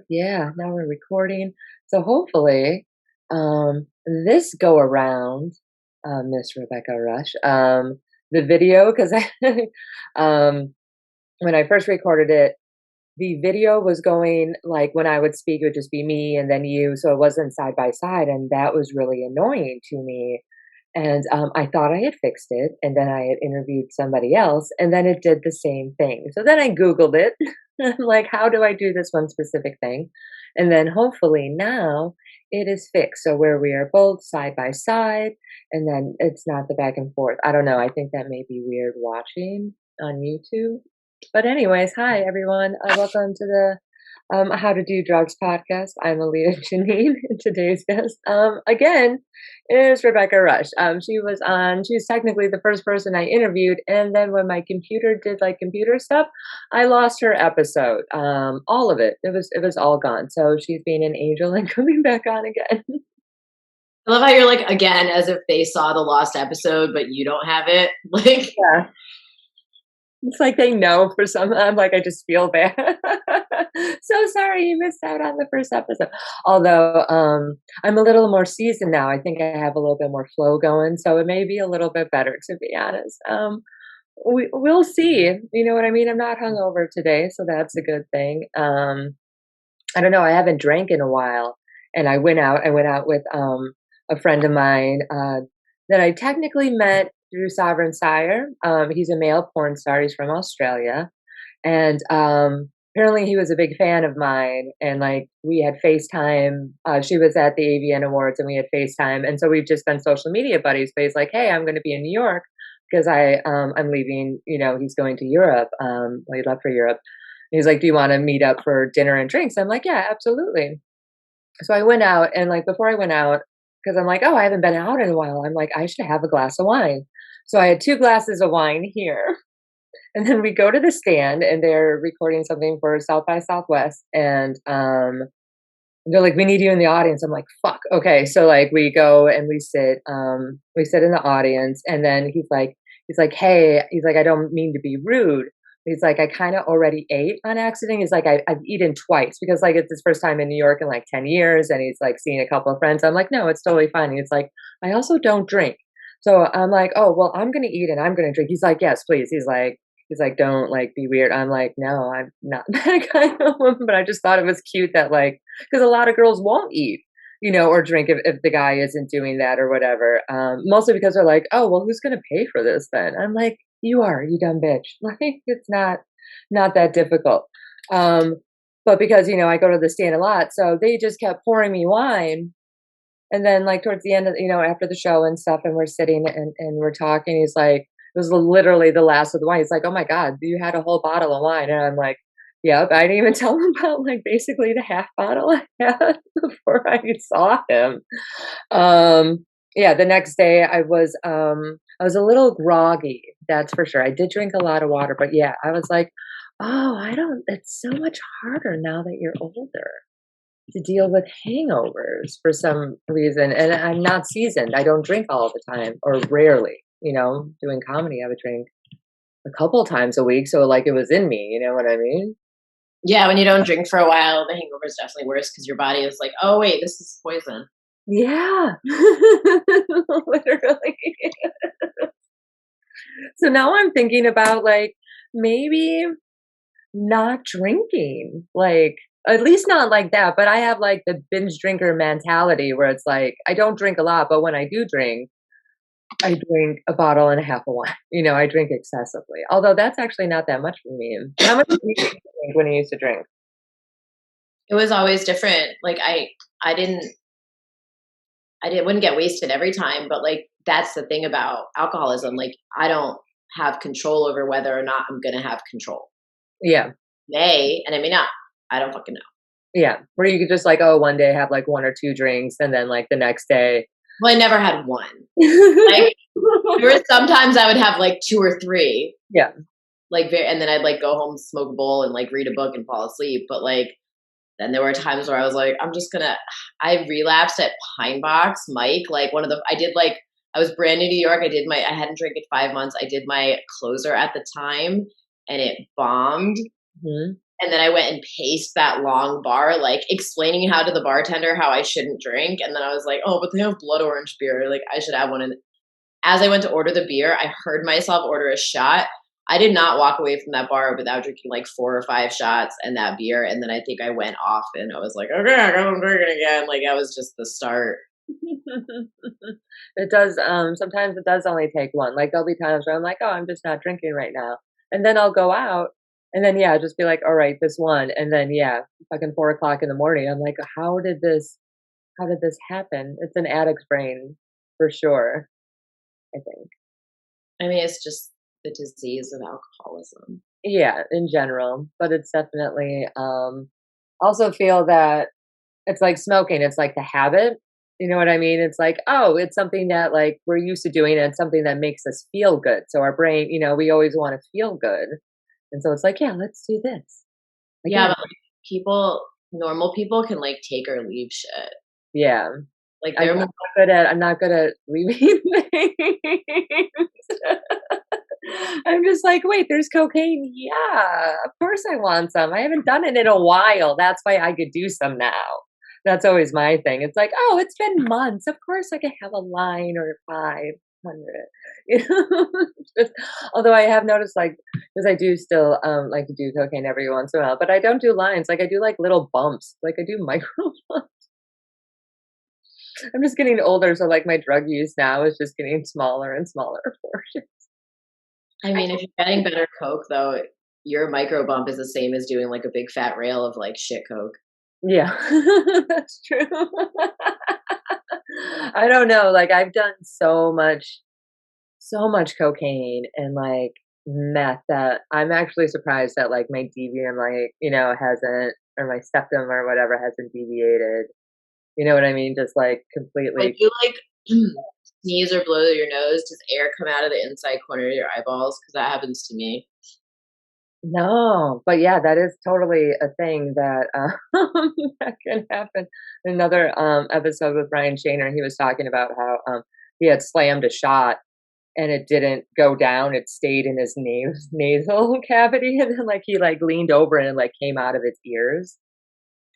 Yeah, now we're recording. So hopefully, this go around, Miss Rebecca Rush, the video, because um, when I first recorded it, the video was going like when I would speak, it would just be me and then you, so it wasn't side by side, and that was really annoying to me. And I thought I had fixed it, and then I had interviewed somebody else, and then it did the same thing. So then I Googled it. I'm like, how do I do this one specific thing? And then hopefully now it is fixed. So where we are both side by side, and then it's not the back and forth. I don't know. I think that may be weird watching on YouTube. But anyways, hi everyone. Welcome to the How to Do Drugs podcast. I'm Alia Janine, and today's guest, again, is Rebecca Rush. She was technically the first person I interviewed, and then when my computer did like computer stuff, I lost her episode. All of it. It was all gone. So she's being an angel and coming back on again. I love how you're like, again, as if they saw the lost episode, but you don't have it. Like, Yeah. It's like they know for some. I'm like, I just feel bad. So sorry you missed out on the first episode. Although I'm a little more seasoned now. I think I have a little bit more flow going, so it may be a little bit better, to be honest. We'll see. You know what I mean? I'm not hungover today, so that's a good thing. I don't know. I haven't drank in a while, and I went out. I went out with a friend of mine that I technically met through Sovereign Sire. He's a male porn star. He's from Australia, and apparently he was a big fan of mine. And like we had FaceTime. She was at the AVN Awards, and we had FaceTime, and so we've just been social media buddies. But he's like, "Hey, I'm going to be in New York because I'm leaving. You know, he's going to Europe. Well, he left for Europe." He's like, "Do you want to meet up for dinner and drinks?" I'm like, "Yeah, absolutely." So I went out, and like before I went out, because I'm like, "Oh, I haven't been out in a while." I'm like, "I should have a glass of wine." So I had 2 glasses of wine here, and then we go to the stand, and they're recording something for South by Southwest, and they're like, "We need you in the audience." I'm like, "Fuck, okay." So like we go and we sit in the audience, and then he's like, "Hey," he's like, "I don't mean to be rude." He's like, "I kind of already ate on accident." He's like, I've eaten twice because like it's his first time in New York in like 10 years, and he's like seeing a couple of friends. I'm like, "No, it's totally fine." He's like, "I also don't drink." So I'm like, "Oh, well, I'm gonna eat and I'm gonna drink." He's like, "Yes, please." He's like, "Don't like be weird." I'm like, "No, I'm not that kind of woman." But I just thought it was cute that like, because a lot of girls won't eat, you know, or drink if the guy isn't doing that or whatever. Mostly because they're like, "Oh, well, who's gonna pay for this then?" I'm like, "You are, you dumb bitch." Like it's not that difficult. Um, but because I go to the stand a lot, so they just kept pouring me wine. And then like towards the end of after the show and stuff, and we're sitting and we're talking, he's like, it was literally the last of the wine. He's like, "Oh my God, you had a whole bottle of wine." And I'm like, "Yep." I didn't even tell him about like basically the half bottle I had before I saw him. Yeah, the next day I was a little groggy, that's for sure. I did drink a lot of water, but yeah, I was like, "Oh, I don't it's so much harder now that you're older to deal with hangovers for some reason." And I'm not seasoned. I don't drink all the time or rarely. Doing comedy, I would drink a couple times a week. So like it was in me, you know what I mean? yeah, when you don't drink for a while, the hangover is definitely worse because your body is like, oh, wait, this is poison. Yeah. Literally. So now I'm thinking about like maybe not drinking. Like at least not like that, but I have like the binge drinker mentality where it's like I don't drink a lot, but when I do drink, I drink a bottle and a half of wine. I drink excessively. Although that's actually not that much for me. How much did you drink when you used to drink? It was always different. Like I didn't, wouldn't get wasted every time, but like that's the thing about alcoholism. Like I don't have control over whether or not I'm gonna have control. Yeah. May and I may not. I don't fucking know. Yeah. Where you could just like, oh, one day have like 1 or 2 drinks and then like the next day. Well, I never had one. Like there were sometimes I would have like 2 or 3. Yeah. Like and then I'd like go home, smoke a bowl, and like read a book and fall asleep. But like then there were times where I was like, I'm just gonna. I relapsed at Pine Box, Mike. Like I did like I was brand new to New York. I hadn't drank in 5 months. I did my closer at the time, and it bombed. Mhm. And then I went and paced that long bar, like explaining how to the bartender how I shouldn't drink. And then I was like, oh, but they have blood orange beer. Like I should have one. And as I went to order the beer, I heard myself order a shot. I did not walk away from that bar without drinking like 4 or 5 shots and that beer. And then I think I went off and I was like, okay, I got I'm drinking again. Like that was just the start. It does, sometimes it does only take one, like, there'll be times where I'm like, "Oh, I'm just not drinking right now," and then I'll go out, and then, yeah, just be like, "Alright, this one," and then, yeah, fucking 4 o'clock in the morning, I'm like, how did this happen?" It's an addict's brain, for sure, I think. I mean, it's just the disease of alcoholism. Yeah, in general, but it's definitely, also feel that it's like smoking, it's like the habit, you know what I mean? It's like, oh, it's something that, like, we're used to doing, and it's something that makes us feel good, so our brain, we always wanna feel good, and so it's like, "Yeah, let's do this." Yeah, Again. but like, normal people can like take or leave shit. Yeah. Like I'm they're not more I'm not good at leaving things. I'm just like, "Wait, there's cocaine? Yeah, of course I want some. I haven't done it in a while. That's why I could do some now." That's always my thing. It's like, "Oh, it's been months. Of course I could have a line or 500." You know? Just although I have noticed, like, because I do still, like to do cocaine every once in a while, but I don't do lines. Like, I do, like, little bumps. Like, I do micro I'm just getting older, so, like, my drug use now is just getting smaller and smaller portions. I mean, if you're getting better coke though, your micro bump is the same as doing like a big fat rail of like shit coke. Yeah, that's true. I don't know, like, I've done so much cocaine and, like, meth that I'm actually surprised that, like, my deviant, like, hasn't or my septum or whatever hasn't deviated. You know what I mean? Just, like, When completely. you like sneeze or blow your nose, does air come out of the inside corner of your eyeballs? Because that happens to me. No, but yeah, that is totally a thing that, that can happen. Another, episode with Brian Shaner, he was talking about how, he had slammed a shot and it didn't go down, it stayed in his nasal cavity, and then, like, he, like, leaned over and it, like, came out of his ears.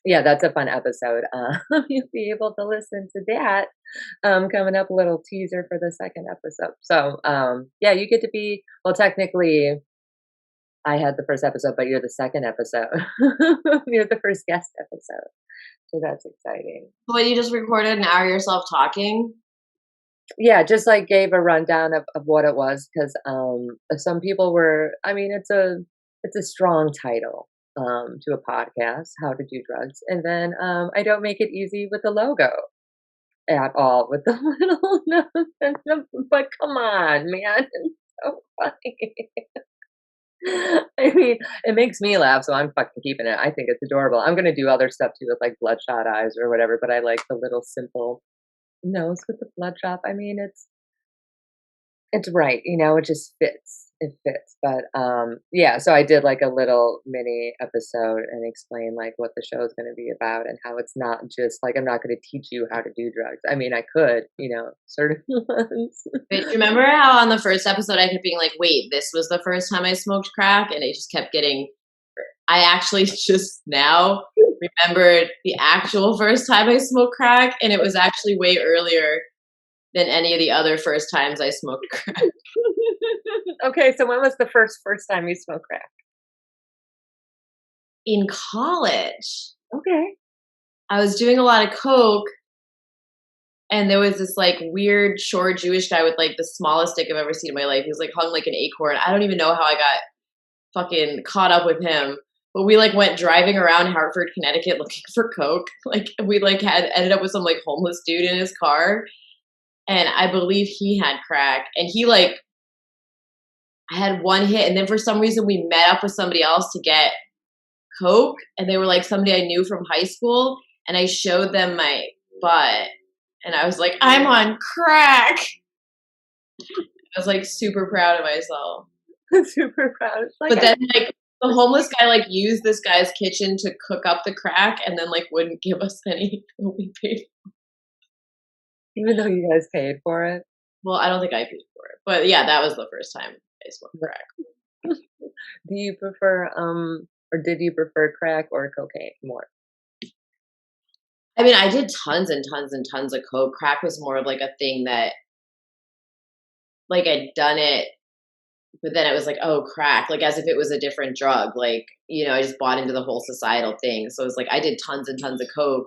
Yeah, that's a fun episode, you'll be able to listen to that, coming up, a little teaser for the 2nd episode. So, yeah, you get to be well, technically I had the 1st episode, but you're the 2nd episode. You're the 1st guest episode, so that's exciting. But you just recorded an hour of yourself talking. Yeah, just, like, gave a rundown of what it was 'cause, some people were I mean, it's a strong title, to a podcast, How to Do Drugs, and then, I don't make it easy with the logo at all, with the little notes, but come on, man, it's so funny. I mean, it makes me laugh, so I'm fucking keeping it. I think it's adorable. I'm gonna do other stuff too with like bloodshot eyes or whatever, but I like the little simple nose with the bloodshot. I mean, it's right, it just fits. It fits. But yeah, so I did like a little mini episode and explain like what the show is going to be about and how it's not just like I'm not going to teach you how to do drugs. I mean, I could, certain ones. Wait, do you remember how on the first episode I kept being like, wait, this was the first time I smoked crack? And it just kept getting. I actually just now remembered the actual first time I smoked crack, and it was actually way earlier than any of the other first times I smoked crack. Okay, so when was the first time you smoked crack? In college, Okay. I was doing a lot of coke, and there was this like weird short Jewish guy with like the smallest dick I've ever seen in my life. He was like hung like an acorn. I don't even know how I got fucking caught up with him. But we like went driving around Hartford, Connecticut looking for coke. Like we like had ended up with some like homeless dude in his car. And I believe he had crack. And he like I had one hit and then for some reason we met up with somebody else to get coke and they were like somebody I knew from high school and I showed them my butt and I was like, I'm on crack. I was like super proud of myself. Super proud. It's like But then like the homeless guy like used this guy's kitchen to cook up the crack and then like wouldn't give us any we paid. even though you guys paid for it. Well, I don't think I paid for it. But yeah, that was the first time I smoked crack. Do you prefer Or did you prefer crack or cocaine more? I mean, I did tons and tons and tons of coke. Crack was more of like a thing that like I'd done it, but then it was like, oh, crack, like as if it was a different drug. Like, I just bought into the whole societal thing. So it was like I did tons and tons of coke,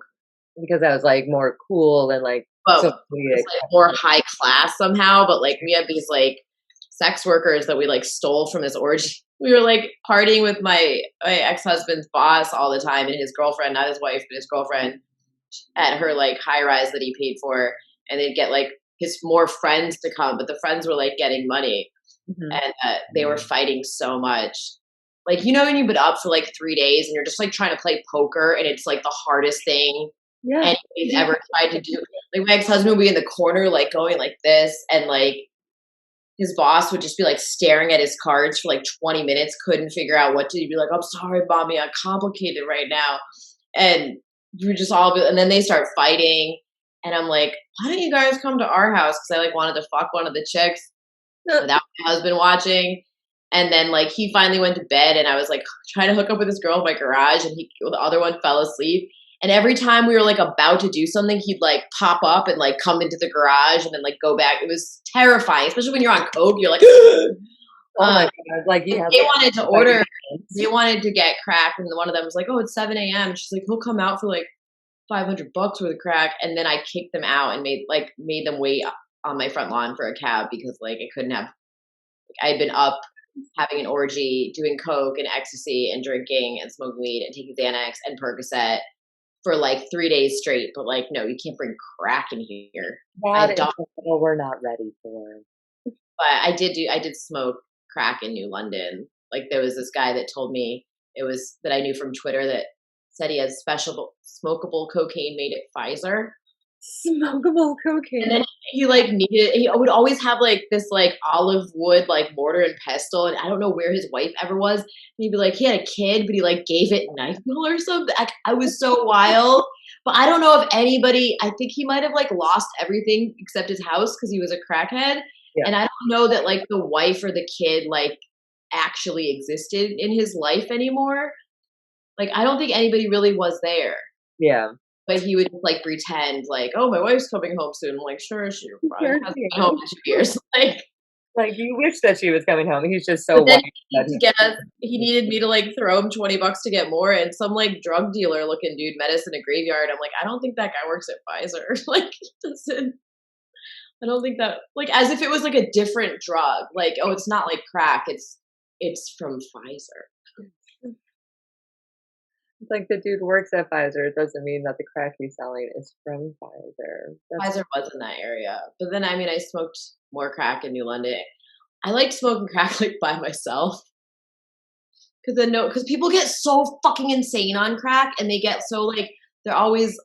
Because that was, like, more cool and, like, but it socially was like more accepted. high class somehow. But like we had these like sex workers that we like stole from this orgy. We were like partying with my ex husband's boss all the time and his girlfriend, not his wife, but his girlfriend at her like high rise that he paid for, and they'd get like his more friends to come, but the friends were like getting money, Mhm. and they were fighting so much. Like when you've been up for like 3 days and you're just like trying to play poker, and it's like the hardest thing Yeah. anybody's ever tried to do. Like my ex husband would be in the corner, like going like this, and like his boss would just be like staring at his cards for like 20 minutes, couldn't figure out what to do. He'd be like, I'm sorry, mommy, I'm complicated right now. And you just all be, and then they start fighting. And I'm like, why don't you guys come to our house? Cause I like wanted to fuck one of the chicks without my husband watching. And then like he finally went to bed and I was like trying to hook up with this girl in my garage and the other one fell asleep. And every time we were like about to do something, he'd like pop up and like come into the garage and then like go back. It was terrifying, especially when you're on coke. You're like, Oh my um, god, like, you have, they like, wanted to fighting order, hands. they wanted to get crack, and one of them was like, "Oh, it's 7 a.m." She's like, "He'll come out for like $500 worth of crack," and then I kicked them out and made them wait on my front lawn for a cab because like I couldn't have. I had been up having an orgy, doing coke and ecstasy and drinking and smoking weed and taking Xanax and Percocet for like 3 days straight. But like, no, you can't bring crack in here. I That had is done, a level we're not ready for. but I did smoke crack in New London. Like there was this guy that told me it was that I knew from Twitter that said he has special smokable cocaine made at Pfizer. Smokable And cocaine. then he would always have like this like olive wood like mortar and pestle, and I don't know where his wife ever was. And he'd be like, he had a kid, but he like gave it NyQuil or something. I was so wild. But I don't know if anybody, I think he might have like lost everything except his house because he was a crackhead. Yeah, And I don't know that like the wife or the kid like actually existed in his life anymore. Like I don't think anybody really was there. yeah. But he would just, like, pretend, like, "Oh, my wife's coming home soon." I'm like, "Sure, she probably Sure hasn't he been home is. in 2 years." Like, Like, you wish that she was coming home. He's just so but then white that he needed me to, like, throw him $20 to get more, and some, like, drug dealer looking dude met us in a graveyard. I'm like, "I don't think that guy works at Pfizer." Like, doesn't I don't think that like, as if it was, like, a different drug. Like, "Oh, it's not like crack, it's from Pfizer." it's like the dude works at Pfizer. It doesn't mean that the crack he's selling is from Pfizer. That's Pfizer was in that area. But then, I mean, I smoked more crack in New London. I liked smoking crack, like, by myself. Because people get so fucking insane on crack, and they get so like they're always.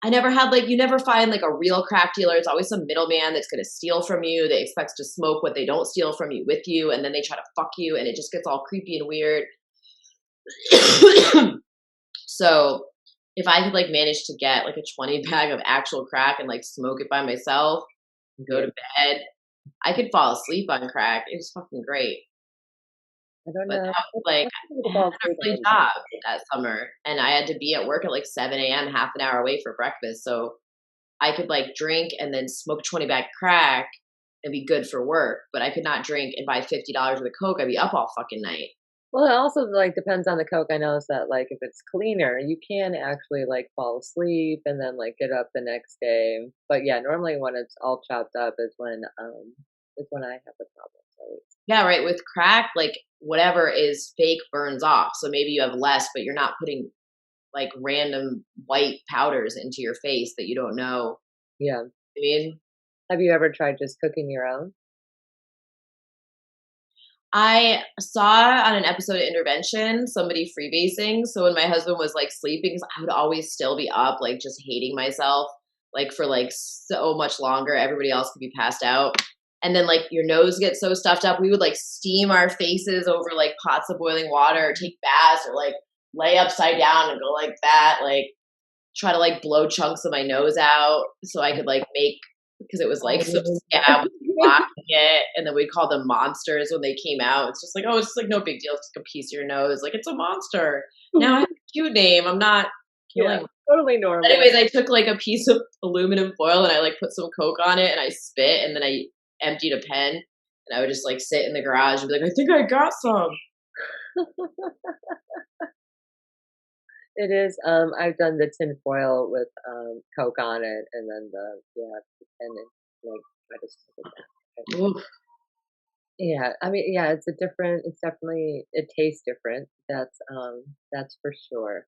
I never had like you never find like a real crack dealer. It's always some middleman that's gonna steal from you. They expects to smoke what they don't steal from you with you, and then they try to fuck you, and it just gets all creepy and weird. So if I could like manage to get like a 20 bag of actual crack and like smoke it by myself, go to yeah. bed, I could fall asleep on crack. It was fucking great. I don't But know. that was like That's a I little had ball an sleep early on job that summer, and I had to be at work at like 7 a.m., half an hour away for breakfast. So I could like drink and then smoke 20 bag crack and be good for work, but I could not drink and buy $50 worth of Coke. I'd be up all fucking night. Well, it also, like, depends on the Coke. I noticed that, like, if it's cleaner, you can actually, like, fall asleep and then, like, get up the next day. But, yeah, normally when it's all chopped up is when I have the problems, at least. Yeah, right. With crack, like whatever is fake burns off. So maybe you have less, but you're not putting like random white powders into your face that you don't know. Yeah. I mean, Have you ever tried just cooking your own? I saw on an episode of Intervention somebody freebasing. So when my husband was like sleeping, 'cause I would always still be up, like just hating myself, like for like so much longer. Everybody else could be passed out. And then like your nose gets so stuffed up, we would like steam our faces over like pots of boiling water or take baths or like lay upside down and go like that, like try to like blow chunks of my nose out so I could like make because it was like some Oh, scab blocking it, and then we call them monsters when they came out. It's just like, "Oh, it's just like no big deal. It's like a piece of your nose. Like, it's a monster. Now I have a cute name. I'm not Yeah, killing." totally normal. Anyways, I took, like, a piece of aluminum foil and I, like, put some Coke on it and I spit and then I emptied a pen and I would just, like, sit in the garage and be like, "I think I got some." It is, I've done the tin foil with, Coke on it and then and then, like, I just put it down. Oof. Yeah, I mean, yeah, it's definitely it tastes different. That's for sure.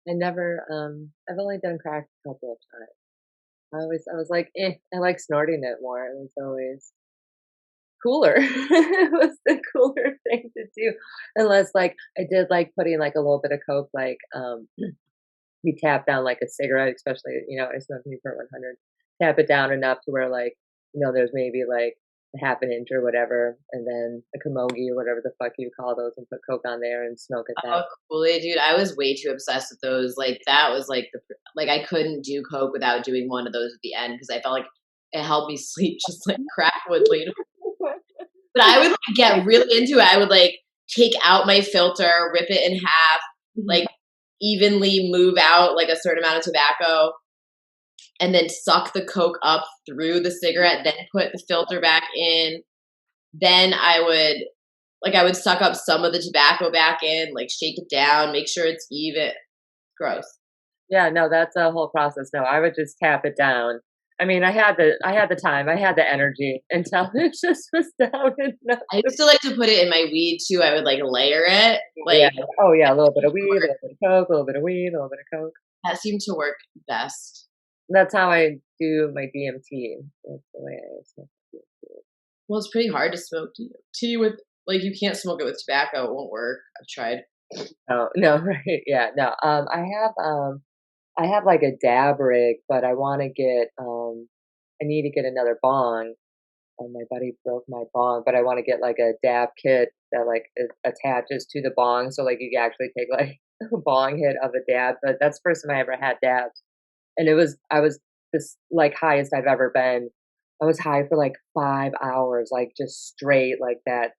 I've only done crack a couple of times. I was like, "Eh," I like snorting it more. It was always cooler. It was the cooler thing to do. Unless, like, I did like putting, like, a little bit of Coke, like, you tap down, like, a cigarette, especially, I smoke Newport 100, tap it down enough to where, like, there's maybe, like, a half an inch or whatever, and then a camogie or whatever the fuck you call those, and put Coke on there and smoke it that. Oh, Kool-Aid, dude, I was way too obsessed with those. Like, that was, like, like, I couldn't do Coke without doing one of those at the end because I felt like it helped me sleep just like crack would later. But I would, like, get really into it. I would, like, take out my filter, rip it in half, Mhm. like, evenly move out, like, a certain amount of tobacco, and then suck the Coke up through the cigarette, then put the filter back in. Then I would suck up some of the tobacco back in, like, shake it down, make sure it's even. Gross. Yeah, no, that's a whole process. No, I would just tap it down. I mean, I had the time, I had the energy until it just was down enough I to used to like to put it in my weed too. I would, like, layer it, yeah. like, Oh, yeah, a little bit of weed, a little bit of Coke, a little bit of weed, a little bit of Coke. that seemed to work best. That's how I do my DMT. That's the way I smoke DMT. Well, it's pretty hard to smoke tea with, like, you can't smoke it with tobacco, it won't work. I've tried. Oh, no, right, yeah, no, I have, like, a dab rig, but I need to get another bong. My buddy broke my bong, but I wanna get, like, a dab kit that, like, attaches to the bong, so, like, you can actually take, like, a bong hit of a dab, but that's the first time I ever had dabs, and I was this, like, highest I've ever been. I was high for, like, 5 hours, like, just straight, like, that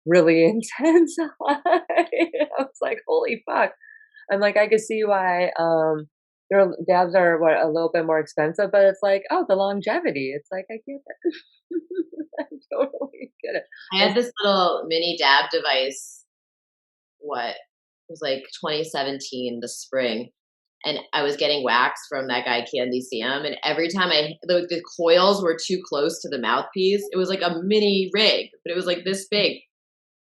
really intense high. I was like, "Holy fuck." I'm like, I could see why, dabs are, what, a little bit more expensive, but it's like, oh, the longevity. It's like, I get it. I totally get it. I It's had this little mini dab device, what, it was, like, 2017, the spring, and I was getting wax from that guy Candy Sam, and every time the coils were too close to the mouthpiece. It was like a mini rig, but it was, like, this big,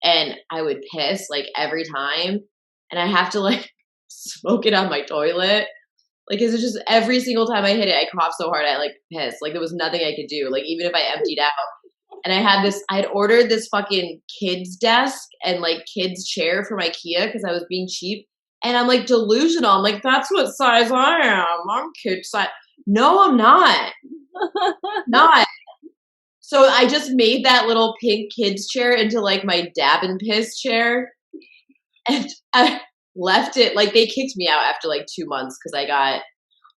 and I would piss, like, every time, and I have to, like, smoke it on my toilet. Like, is it just every single time I hit it, I cough so hard I, like, piss. Like, there was nothing I could do, like, even if I emptied out. And I had ordered this fucking kids desk and, like, kids chair from IKEA because I was being cheap, and I'm, like, delusional. I'm like, "That's what size I am. I'm kid size." No, I'm not. Not. So I just made that little pink kids chair into, like, my dab and piss chair, and I left it, like, they kicked me out after, like, 2 months because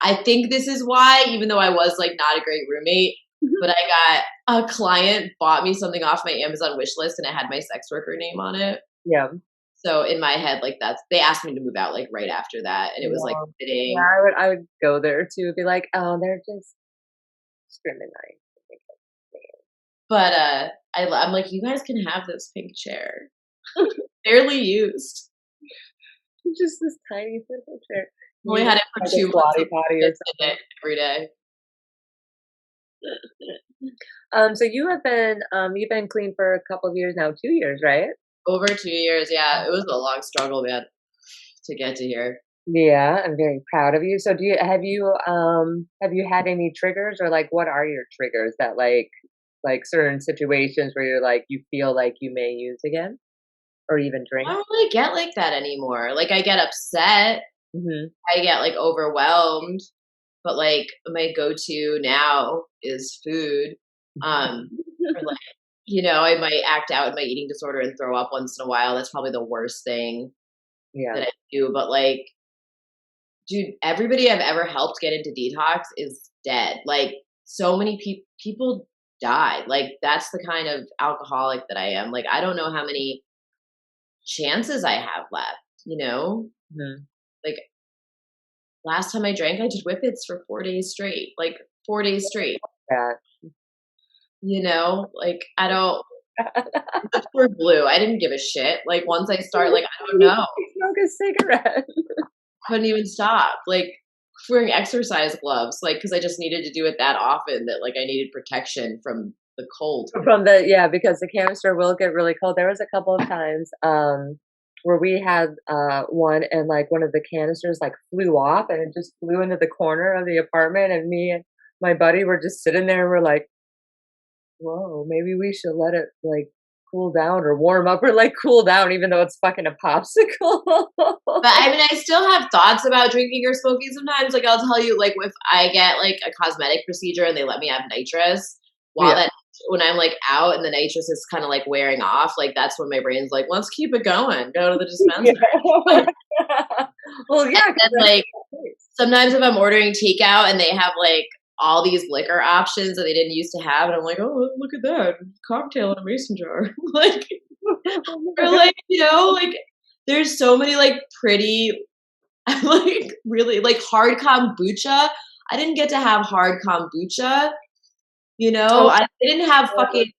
I think this is why, even though I was, like, not a great roommate, but I got a client bought me something off my Amazon wish list and it had my sex worker name on it. yeah. So in my head, like, they asked me to move out, like, right after that, and it was, like, Yeah. Yeah, fitting. I would go there too, be like, "Oh, they're just discriminating." But, I'm like, "You guys can have this pink chair." Barely used. Just this tiny little chair. Only You had it for like a 2 months squatty with potty or kids in something. it every day. So you've been clean for a couple of years now, 2 years, right? Over 2 years, yeah, it was a long struggle, man, to get to here. Yeah, I'm very proud of you. So have you had any triggers, or, like, what are your triggers that, like, certain situations where you're like, you feel like you may use again or even I drink? don't really get like that anymore. Like, I get upset, Mhm. I get, like, overwhelmed, but, like, my go-to now is food. Or, like, I might act out in my eating disorder and throw up once in a while. That's probably the worst thing Yeah. that I do, but, like, dude, everybody I've ever helped get into detox is dead. Like, so many people died. Like, that's the kind of alcoholic that I am. Like, I don't know how many chances I have left, you know? Mhm. Like, last time I drank, I did whippets for 4 days straight, like, 4 days straight, Yeah. you know? Like, I don't except for blue, I didn't give a shit. Like, once I start, like, I don't know. Smoke a cigarette. Couldn't even stop. Like, wearing exercise gloves, like, because I just needed to do it that often that, like, I needed protection from the cold. From the yeah, because the canister will get really cold. There was a couple of times, where we had, one and, like, one of the canisters, like, flew off and it just flew into the corner of the apartment, and me and my buddy were just sitting there, and we're like, "Whoa, maybe we should let it, like, cool down or warm up or, like, cool down even though it's fucking a popsicle." But, I mean, I still have thoughts about drinking or smoking sometimes. Like, I'll tell you, like, if I get, like, a cosmetic procedure and they let me have nitrous, while Yeah. that when I'm, like, out and the nitrous is kinda, like, wearing off, like, that's when my brain's like, "Let's keep it going. Go to the Yeah. dispensary." Well, And yeah, 'cause then, that's like, the case. sometimes if I'm ordering takeout and they have, like, all these liquor options that they didn't usst to have, and I'm like, "Oh, look at that, cocktail in a mason jar." Like, Oh my or, god. like, you know, like, there's so many, like, pretty, like, really like, hard kombucha. I didn't get to have hard kombucha, you know? Oh, They didn't have yeah, fucking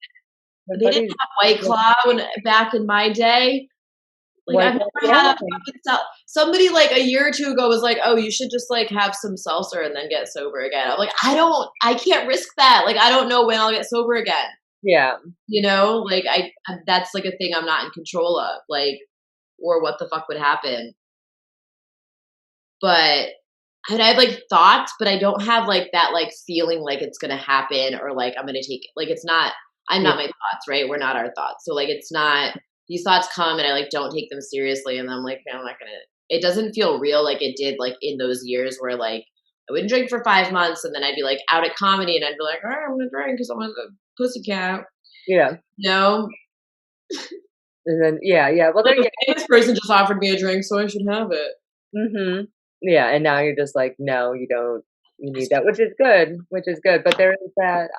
my they didn't buddy's have White Claw when back in my day. Like, I've White Claw, never had yeah. a fucking somebody, like, a year or 2 ago was like, "Oh, you should just, like, have some seltzer and then get sober again." I'm like, I can't risk that." Like, I don't know when I'll get sober again, Yeah. you know? Like, that's, like, a thing I'm not in control of, like, or what the fuck would happen. But and I have, like, thoughts, but I don't have, like, that, like, feeling like it's gonna happen or, like, I'm gonna take it. Like, it's not I'm Yeah. not my thoughts, right? We're not our thoughts. So, like, it's not these thoughts come and I, like, don't take them seriously, and I'm like, "Okay, I'm not gonna." It doesn't feel real like it did, like, in those years where, like, I wouldn't drink for 5 months, and then I'd be, like, out at comedy, and I'd be like, "Alright, I'm gonna drink because 'cause I'm a pussycat." Yeah. No, And then yeah, yeah. Well, like, there a yeah. famous person just offered me a drink, so I should have it. Mhm. Yeah, and now you're just like, "No, you don't. You need that," which is good, but there is that,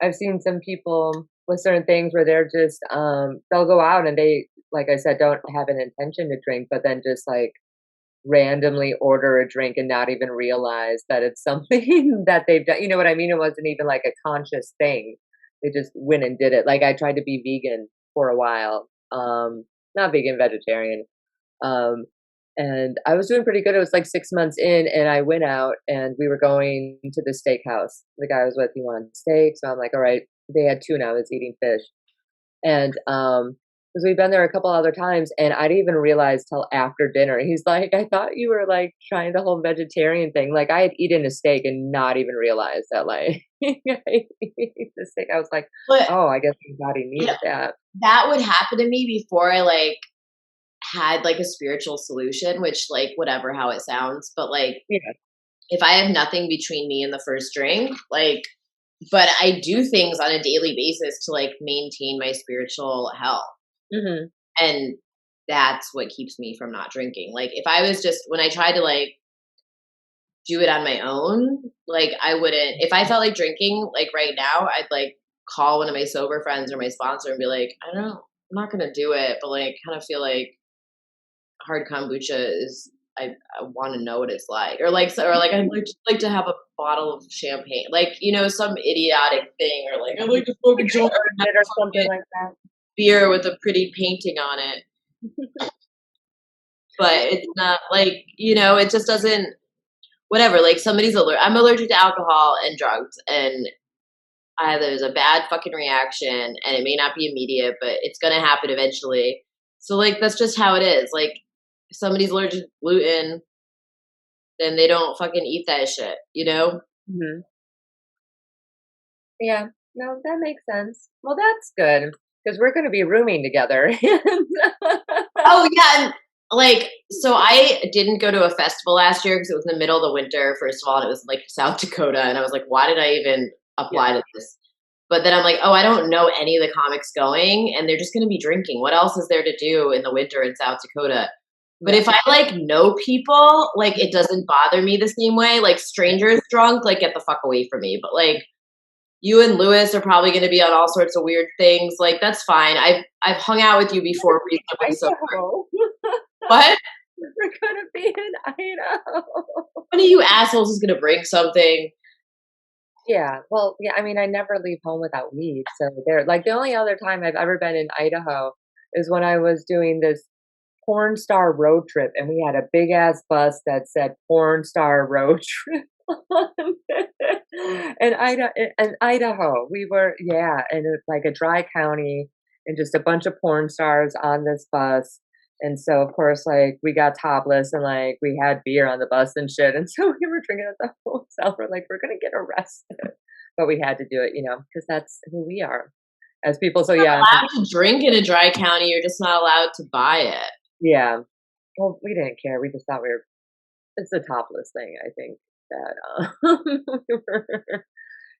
I've seen some people with certain things where they're just, they'll go out and they, like I said, don't have an intention to drink, but then just, like, randomly order a drink and not even realize that it's something that they've done, you know what I mean? It wasn't even, like, a conscious thing. They just went and did it. Like, I tried to be vegan for a while, not vegan, vegetarian, um, and I was doing pretty good. It was like 6 months in, and I went out and we were going to the steakhouse. The guy I was with, he wanted steak, so I'm like, "All right." They had tuna, I was eating fish. And, because 'cause we've been there a couple other times, and I didn't even realize till after dinner. He's like, "I thought you were, like, trying the whole vegetarian thing." Like, I had eaten a steak and not even realized that, like, I ate the steak. I was like, But, "Oh, I guess my body you know, needed that." that would happen to me before I, like, had, like, a spiritual solution, which, like, whatever how it sounds, but, like, Yeah. if I have nothing between me and the first drink, like, but I do things on a daily basis to, like, maintain my spiritual health, Mhm. and that's what keeps me from not drinking. Like, if I was just when I tried to, like, do it on my own, like, I wouldn't if I felt like drinking, like, right now, I'd, like, call one of my sober friends or my sponsor and be like, "I don't I'm not gonna do it, but, like, kinda feel like hard kombucha is I wanna know what it's like." Or, like, or, like, "I'd like to have a bottle of champagne." Like, you know, some idiotic thing or, like, "I'd like to smoke a Like, I joint and earned have it or a something fucking like that. beer with a pretty painting on it." But it's not like, you know, it just doesn't whatever, like, I'm allergic to alcohol and drugs, and there's a bad fucking reaction, and it may not be immediate, but it's gonna happen eventually. So, like, that's just how it is. Like, if somebody's allergic to gluten, then they don't fucking eat that shit, you know? Mhm. Yeah. No, that makes sense. Well, that's good because 'cause we're gonna be rooming together. Oh, yeah, and, like, so I didn't go to a festival last year because it was in the middle of the winter, first of all, and it was, like, South Dakota, and I was like, "Why did I even Yeah. apply to this?" But then I'm like, "Oh, I don't know any of the comics going, and they're just gonna be drinking. What else is there to do in the winter in South Dakota?" But Yeah. if I, like, know people, like, it doesn't bother me the same way, like, strangers drunk, like, get the fuck away from me, but, like, you and Lewis are probably going to be on all sorts of weird things. Like, that's fine. I've hung out with you before reasonably sober. Idaho. What? We're gonna be in Idaho. One of you assholes is going to bring something. Yeah, well, yeah, I mean, I never leave home without weed, so there like, the only other time I've ever been in Idaho is when I was doing this porn star road trip, and we had a big ass bus that said "porn star road trip" on it. In Idaho, we were yeah, and it's like a dry county, and just a bunch of porn stars on this bus, and so, of course, like, we got topless and, like, we had beer on the bus and shit, and so we were drinking at the hotel, we're like, "We're gonna get arrested." But we had to do it, because that's who we are as people, so yeah, Allowed to drink in a dry county, you're just not allowed to buy it. yeah. Well, we didn't care, we just thought we were it's a topless thing, I think that,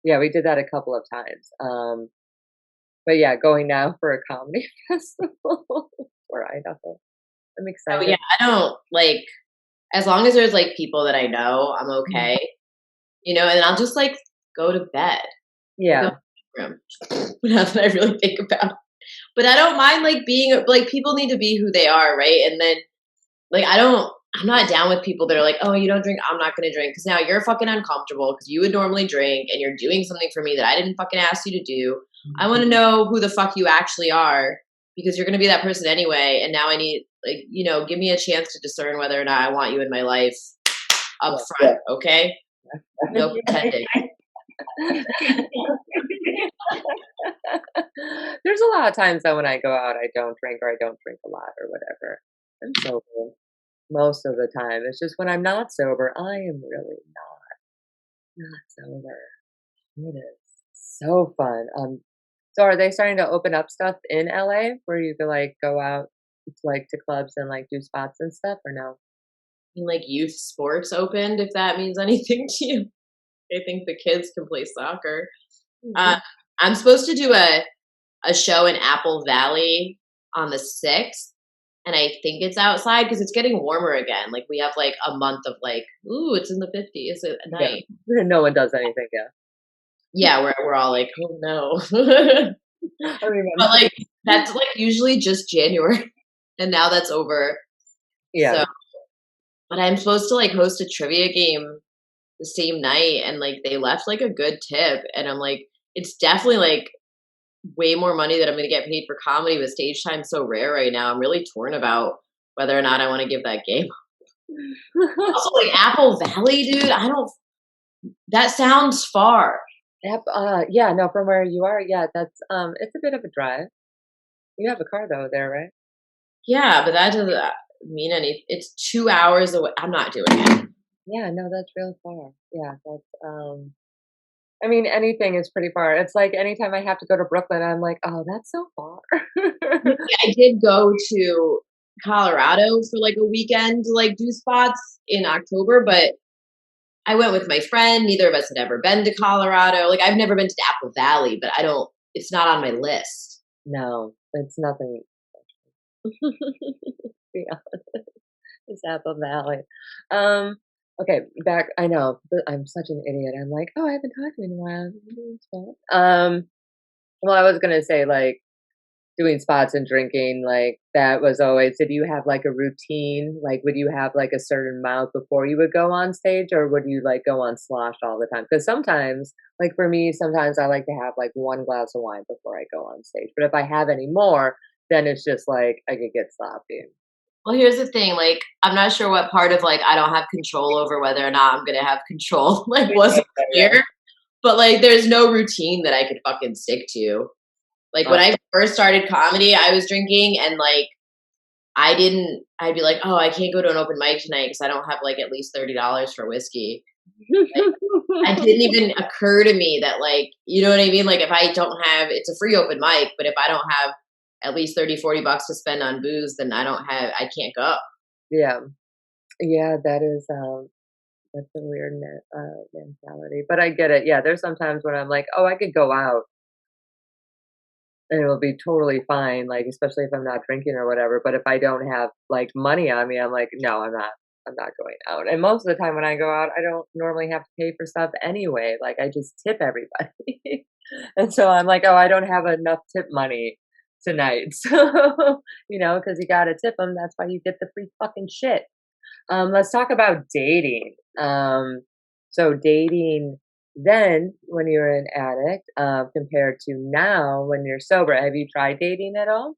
yeah, we did that a couple of times, but yeah, going now for a comedy festival for Idaho. I'm Oh yeah, excited. I don't like as long as there's like people that I know, I'm Mhm. okay. And I'll just like go to bed. Like Yeah. go to my room. Now that I really think about it. But I don't mind like being like people need to be who they are, right? And then like I'm not down with people that are like, "Oh, you don't drink, I'm not gonna drink." Because now you're fucking uncomfortable because you would normally drink and you're doing something for me that I didn't fucking ask you to do. I Mhm. wanna know who the fuck you actually are because you're gonna be that person anyway, and now I need like, give me a chance to discern whether or not I want you in my life up Yeah. front, okay? No pretending. There's a lot of times that when I go out, I don't drink or I don't drink a lot or whatever. I'm sober most of the time. It's just when I'm not sober, I am really not sober. It is so fun. So are they starting to open up stuff in LA where you can like go out like to clubs and like do spots and stuff or no? And like youth sports opened, if that means anything to you. I think the kids can play soccer. Uh, Mhm. I'm supposed to do a show in Apple Valley on the 6th, and I think it's outside because it's getting warmer again. Like we have like a month of like, ooh, it's in the 50s at Yeah. night. No one does anything, yeah. Yeah, we're all like, oh no. I remember. But like that's like usually just January, and now that's over. Yeah. So, but I'm supposed to like host a trivia game the same night, and like they left like a good tip, and I'm like, it's definitely like way more money that I'm gonna get paid for comedy, but stage time's so rare right now. I'm really torn about whether or not I want to give that game. Also, like Apple Valley, dude. I don't. That sounds far. Yep, yeah, no, from where you are, yeah, it's a bit of a drive. You have a car though there, right? Yeah, but that doesn't mean any. It's 2 hours away. I'm not doing it. Yeah, no, that's real far. Yeah, I mean, anything is pretty far. It's like anytime I have to go to Brooklyn, I'm like, "Oh, that's so far." I did go to Colorado for like a weekend to like do spots in October, but I went with my friend. Neither of us had ever been to Colorado. Like I've never been to Apple Valley, but I don't. It's not on my list. No, it's nothing. Yeah, it's Apple Valley. Um, okay, back I know, I'm such an idiot. I'm like, "Oh, I haven't talked to you in a while." Well, I was gonna say, like, doing spots and drinking, like, that was always did you have, like, a routine? Like, would you have, like, a certain amount before you would go on stage, or would you, like, go on slosh all the time? Because sometimes, like, for me, sometimes I like to have, like, 1 glass of wine before I go on stage, but if I have any more, then it's just, like, I could get sloppy. Well, here's the thing. Like, I'm not sure what part of like I don't have control over whether or not I'm gonna have control like wasn't Yeah. clear. But like, there's no routine that I could fucking stick to. Like Uh, when I first started comedy, I was drinking and like I didn't. I'd be like, oh, I can't go to an open mic tonight because I don't have like at least $30 for whiskey. It didn't even occur to me that like, you know what I mean? Like if I don't have, it's a free open mic, but if I don't have at least 30, $40 to spend on booze, then I can't go. Yeah. Yeah, that is, that's a weird mentality, but I get it. Yeah, there's sometimes when I'm like, "Oh, I could go out and it'll be totally fine," like, especially if I'm not drinking or whatever, but if I don't have, like, money on me, I'm like, "No, I'm not. I'm not going out. And most of the time when I go out, I don't normally have to pay for stuff anyway. Like I just tip everybody. And so I'm like, oh, I don't have enough tip money tonight. So, because you got to tip them. That's why you get the free fucking shit. Let's talk about dating. So dating then when you were an addict, compared to now when you're sober. Have you tried dating at all?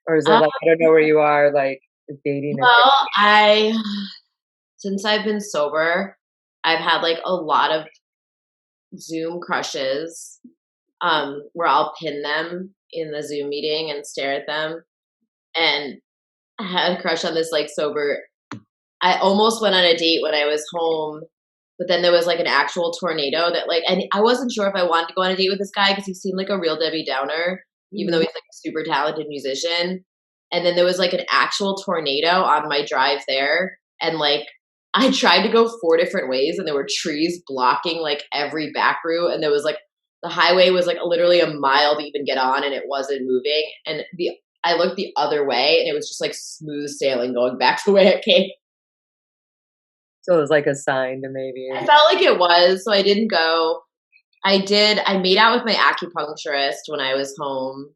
Or is it Um, like, I don't know where you are, like, dating a well, since I've been sober, I've had like a lot of Zoom crushes, where I'll pin them in the Zoom meeting and stare at them. And I had a crush on this like sober. I almost went on a date when I was home, but then there was like an actual tornado that like, and I wasn't sure if I wanted to go on a date with this guy because he seemed like a real Debbie Downer, even though Mhm. he's like a super talented musician. And then there was like an actual tornado on my drive there, and like I tried to go 4 different ways, and there were trees blocking like every back route, and there was like the highway was like literally a mile to even get on, and it wasn't moving. And the I looked the other way, and it was just like smooth sailing going back the way it came. So it was like a sign to maybe. I felt like it was, so I didn't go. I made out with my acupuncturist when I was home.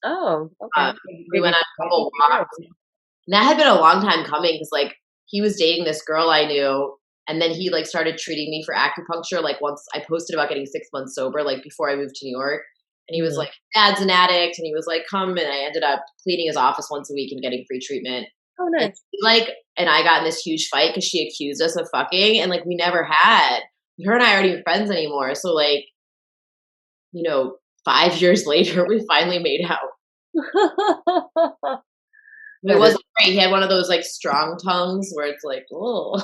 Oh, Um, okay. we Did you went on a talk couple again or walks. And that had been a long time coming because like he was dating this girl I knew, and then he like started treating me for acupuncture. Like once I posted about getting 6 months sober, like before I moved to New York, and he was Mhm. like, "Dad's an addict," and he was like, "Come," and I ended up cleaning his office once a week and getting free treatment. Oh, And nice. he, like, and I got in this huge fight because she accused us of fucking, and like we never had. Her and I aren't even friends anymore. So like, 5 years later, we finally made out. It That is wasn't great. He had one of those like strong tongues where it's like, oh,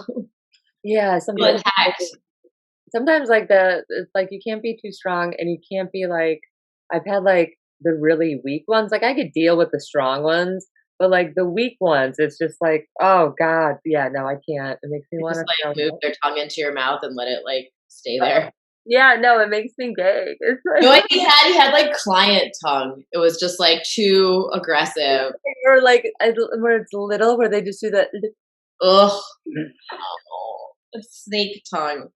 yeah, attacked. sometimes, like, it's like you can't be too strong and you can't be like I've had, like, the really weak ones, like, I could deal with the strong ones, but, like, the weak ones, it's just like, "Oh god, yeah, no, I can't." It makes me They just wanna like throw move up. their tongue into your mouth and let it like stay there. Yeah, no, it makes me gay. It's You know like what he had like client tongue. It was just like too aggressive. or, like, where it's little, where they just do that. Ugh, oh, a snake tongue.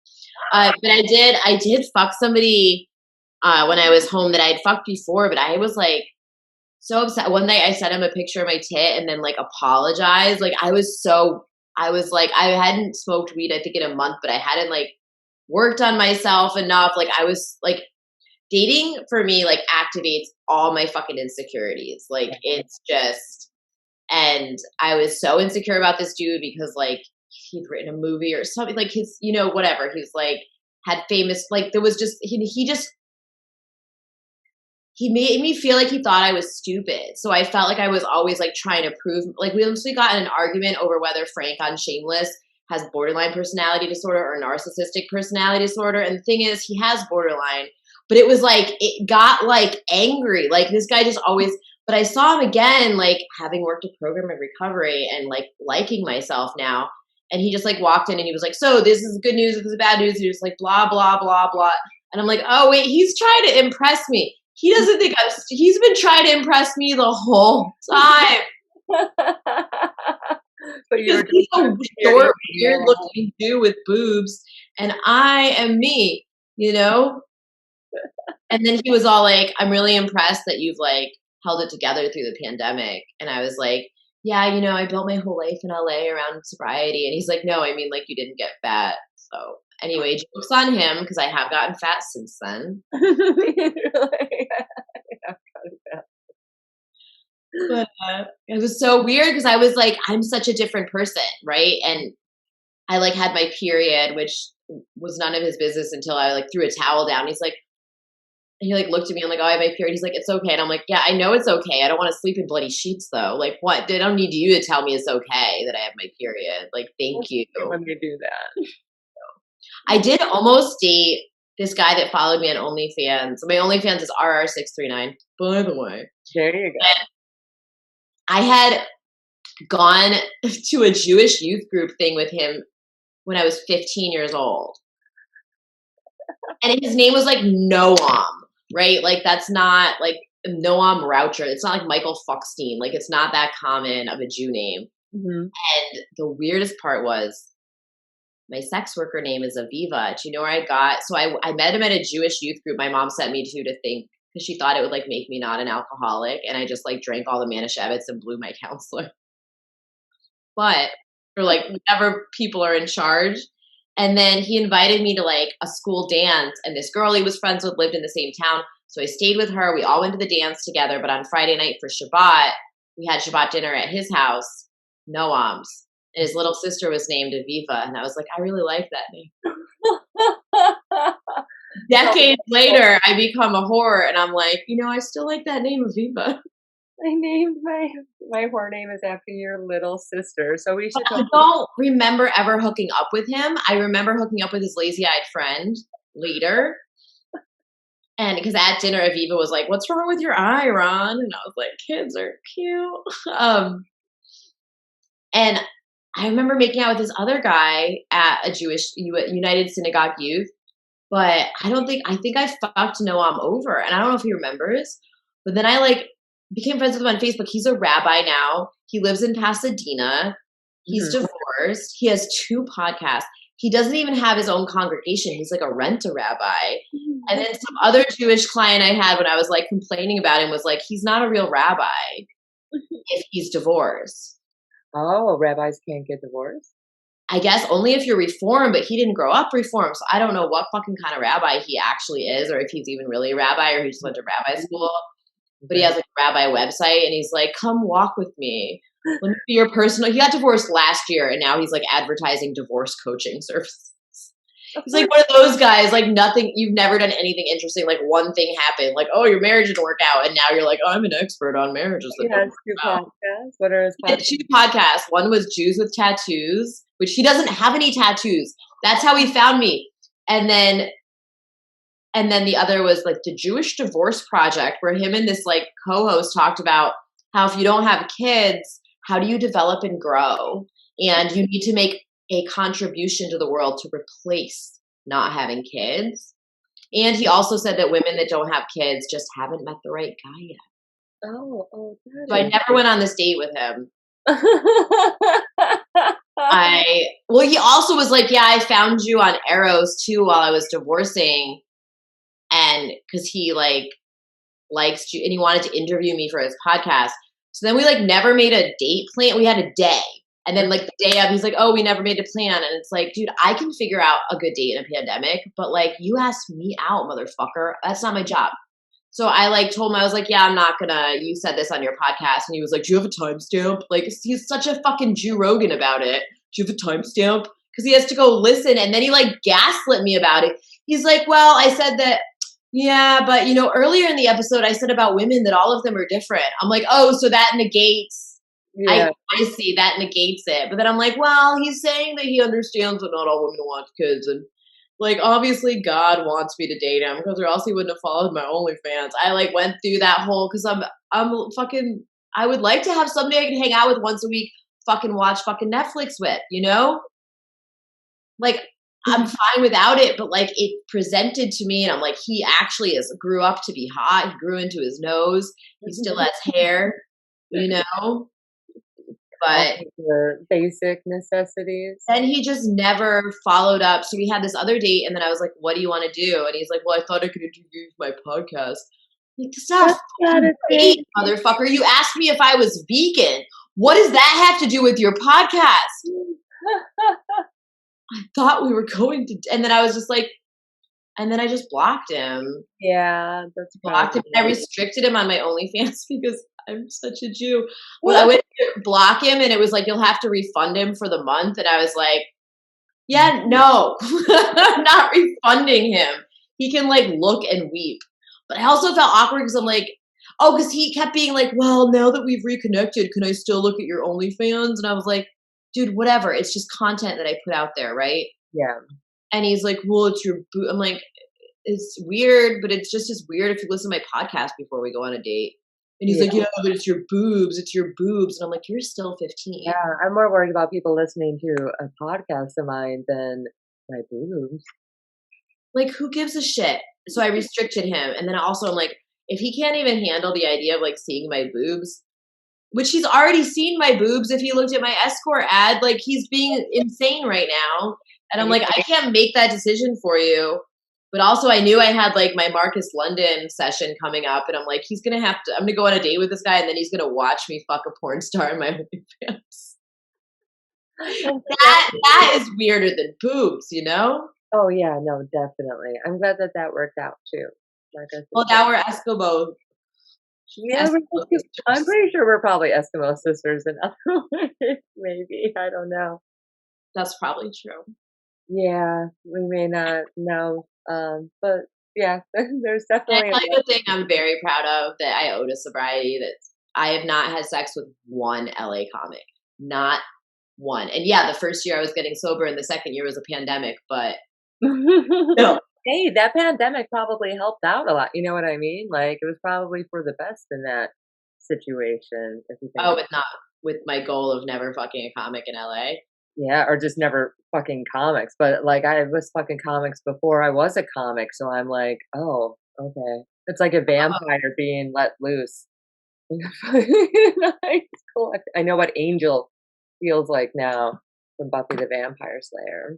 But I did fuck somebody when I was home that I had fucked before, but I was like so upset. One night I sent him a picture of my tit and then like apologized. Like I was like I hadn't smoked weed I think in a month, but I hadn't like worked on myself enough. Like I was like dating for me like activates all my fucking insecurities. Like it's just and I was so insecure about this dude because like he'd written a movie or something like his whatever. He was like had famous like there was just he just he made me feel like he thought I was stupid. So I felt like I was always like trying to prove like we eventually got in an argument over whether Frank on Shameless has borderline personality disorder or narcissistic personality disorder. And the thing is he has borderline, but it was like it got like angry. Like this guy just always but I saw him again, like having worked a program of recovery and like liking myself now. And he just like walked in and he was like, "So this is good news, this is bad news." He was like blah blah blah blah. And I'm like, "Oh wait, he's trying to impress me." He doesn't think he's been trying to impress me the whole time But you because were just he's sort a of short, weird yeah. looking dude with boobs, and I am me, you know? And then he was all like, "I'm really impressed that you've like held it together through the pandemic." And I was like, "Yeah, I built my whole life in LA around sobriety." And he's like, "No, I mean like you didn't get fat." So anyway, jokes on him because I have gotten fat since then. Like, But it was so weird because I was like, I'm such a different person, right? And I like had my period, which was none of his business until I like threw a towel down. He like looked at me. I'm like, "Oh, I have my period." He's like, "It's okay." And I'm like, "Yeah, I know it's okay. I don't want to sleep in bloody sheets though. Like, what? They don't need you to tell me it's okay that I have my period. Like, thank you." when they do that. I did almost date this guy that followed me on OnlyFans. My OnlyFans is RR639. By the way, There you go. I had gone to a Jewish youth group thing with him when I was 15 years old. And his name was like Noam, right? Like that's not like Noam Raucher. It's not like Michael Fuckstein. Like it's not that common of a Jew name. Mhm. And the weirdest part was my sex worker name is Aviva. Do you know where I got? So I met him at a Jewish youth group my mom sent me to think because she thought it would like make me not an alcoholic, and I just like drank all the Manischewitz and blew my counselor. But for like whatever people are in charge. And then he invited me to like a school dance, and this girl he was friends with lived in the same town. So I stayed with her. We all went to the dance together. But on Friday night for Shabbat, we had Shabbat dinner at his house, Noam's. And his little sister was named Aviva. And I was like, I really like that name. Decades later, I become a whore, and I'm like, I still like that name, Aviva. I named my whore name is after your little sister, so we But should I talk. don't remember ever hooking up with him. I remember hooking up with his lazy-eyed friend later. And because at dinner, Aviva was like, "What's wrong with your eye, Ron?" And I was like, "Kids are cute." And I remember making out with this other guy at a Jewish United Synagogue Youth, but I think I fucked Noam over, and I don't know if he remembers. But then I like became friends with him on Facebook. He's a rabbi now. He lives in Pasadena. He's Mhm. divorced. He has 2 podcasts. He doesn't even have his own congregation. He's like a rent-a-rabbi. And then some other Jewish client I had when I was like complaining about him was like, he's not a real rabbi if he's divorced. Oh, rabbis can't get divorced? I guess only if you're reformed, but he didn't grow up reformed. So I don't know what fucking kind of rabbi he actually is, or if he's even really a rabbi or he just went to rabbi school. But he Okay. has like a rabbi website and he's like, come walk with me. Let me be your personal. He got divorced last year and now he's like advertising divorce coaching services. He's like one of those guys, like nothing, you've never done anything interesting. Like one thing happened, like, oh, your marriage didn't work out. And now you're like, oh, I'm an expert on marriages that He don't has work 2 out. podcasts. What are his He had podcasts? 2 podcasts. One was Jews with Tattoos, which he doesn't have any tattoos. That's how he found me. And then the other was like the Jewish Divorce Project, where him and this like co-host talked about how if you don't have kids, how do you develop and grow? And you need to make a contribution to the world to replace not having kids. And he also said that women that don't have kids just haven't met the right guy yet. Oh, So I that never went on this date with him. is He also was like, yeah, I found you on Arrows too while I was divorcing. And because he like likes you and he wanted to interview me for his podcast. So then we like never made a date plan. We had a day. And then like the day of, he's like, oh, we never made a plan. And it's like, dude, I can figure out a good date in a pandemic, but like you asked me out, motherfucker. That's not my job. So I like told him, I was like, yeah, I'm not gonna, you said this on your podcast. And he was like, do you have a timestamp? Like he's such a fucking Jew Rogan about it. Do you have a timestamp? Because he has to go listen. And then he like gaslit me about it. He's like, well, I said that, yeah, but earlier in the episode, I said about women that all of them are different. I'm like, oh, so that negates. Yeah. I see that negates it. But then I'm like, well, he's saying that he understands that not all women want kids, and like obviously God wants me to date him because or else he wouldn't have followed my OnlyFans. I like went through that whole because I'm fucking. I would like to have somebody I can hang out with once a week, fucking watch fucking Netflix with, Like I'm fine without it, but like it presented to me, and I'm like, he actually grew up to be hot. He grew into his nose. He still has hair, All But of the basic necessities. then he just never followed up. So we had this other date, and then I was like, "What do you want to do?" And he's like, "Well, I thought I could introduce my podcast." Like, that's not That's a not fucking a thing. date, motherfucker. You asked me if I was vegan. What does that have to do with your podcast? I thought we were going to, and then I was just like, and then I just blocked him. Yeah, that's Blocked him. probably And I restricted him on my OnlyFans because I'm such a Jew. Well, I went to block him, and it was like you'll have to refund him for the month, and I was like, yeah, no, I'm not refunding him. He can like look and weep. But I also felt awkward because I'm like, oh, because he kept being like, well, now that we've reconnected, can I still look at your OnlyFans? And I was like, dude, whatever. It's just content that I put out there, right? Yeah. And he's like, well, it's your boot. I'm like, it's weird, but it's just as weird if you listen to my podcast before we go on a date. And he's Yeah. like, yeah, but it's your boobs. It's your boobs. And I'm like, you're still 15. Yeah, I'm more worried about people listening to a podcast of mine than my boobs. Like, who gives a shit? So I restricted him. And then also I'm like, if he can't even handle the idea of like seeing my boobs, which he's already seen my boobs if he looked at my escort ad. Like, he's being insane right now. And I'm like, I can't make that decision for you. But also, I knew I had like my Marcus London session coming up, and I'm like, he's gonna have to. I'm gonna go on a date with this guy, and then he's gonna watch me fuck a porn star in my OnlyFans. That is weirder than boobs, you know? Oh, yeah, no, definitely. I'm glad that that worked out too. Like I Well, said, now we're Eskimo yeah, Eskimo I'm sisters. pretty sure we're probably Eskimo sisters in other ways, maybe, I don't know. That's probably true. Yeah, we may not know, but yeah, there's Can I definitely a tell you lot. a thing I'm very proud of that I owe to sobriety? That I have not had sex with one LA comic. Not one. And yeah, the first year I was getting sober and the second year was a pandemic, but no. Hey, that pandemic probably helped out a lot, you know what I mean? Like, it was probably for the best in that situation, if you think Oh, about. with not with my goal of never fucking a comic in LA. Yeah, or just never fucking comics, but, like, I was fucking comics before I was a comic, so I'm like, "Oh, okay." It's like a vampire being let loose. High school. I know what Angel feels like now from Buffy the Vampire Slayer.